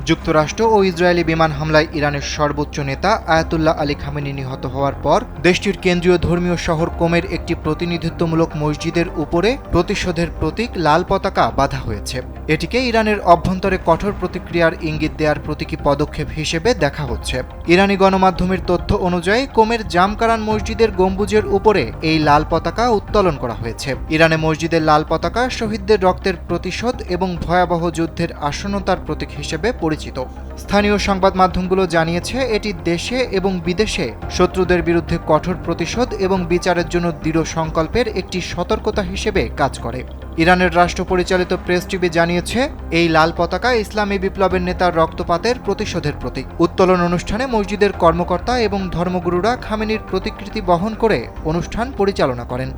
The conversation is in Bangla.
যুক্তরাষ্ট্র ও ইসরায়েলি বিমান হামলায় ইরানের সর্বোচ্চ নেতা আয়াতুল্লাহ আলী খামেনি নিহত হওয়ার পর দেশটির কেন্দ্রীয় ধর্মীয় শহর কোমের একটি প্রতিনিধিত্বমূলক মসজিদের উপরে প্রতিশোধের প্রতীক লাল পতাকা বাঁধা হয়েছে। এটিকে ইরানের অভ্যন্তরে কঠোর প্রতিক্রিয়ার ইঙ্গিত দেওয়ার প্রতীকী পদক্ষেপ হিসেবে দেখা হচ্ছে। ইরানি গণমাধ্যমের তথ্য অনুযায়ী কোমের জামকারান মসজিদের গম্বুজের উপরে এই লাল পতাকা উত্তোলন করা হয়েছে। ইরানে মসজিদের লাল পতাকা শহীদদের রক্তের প্রতিশোধ এবং ভয়াবহ যুদ্ধের আসন্নতার প্রতীক হিসেবে পরিচিত। স্থানীয় সংবাদ মাধ্যমগুলো জানিয়েছে এটি দেশে এবং বিদেশে শত্রুদের বিরুদ্ধে কঠোর প্রতিশোধ এবং বিচারের জন্য দৃঢ় সংকল্পের একটি সতর্কতা হিসেবে কাজ করে। ইরানের রাষ্ট্র পরিচালিত প্রেস টিভি জানিয়েছে এই লাল পতাকা ইসলামী বিপ্লবের নেতার রক্তপাতের প্রতিশোধের প্রতীক। উত্তোলন অনুষ্ঠানে মসজিদের কর্মকর্তা এবং ধর্মগুরুরা খামেনির প্রতিকৃতি বহন করে অনুষ্ঠান পরিচালনা করেন।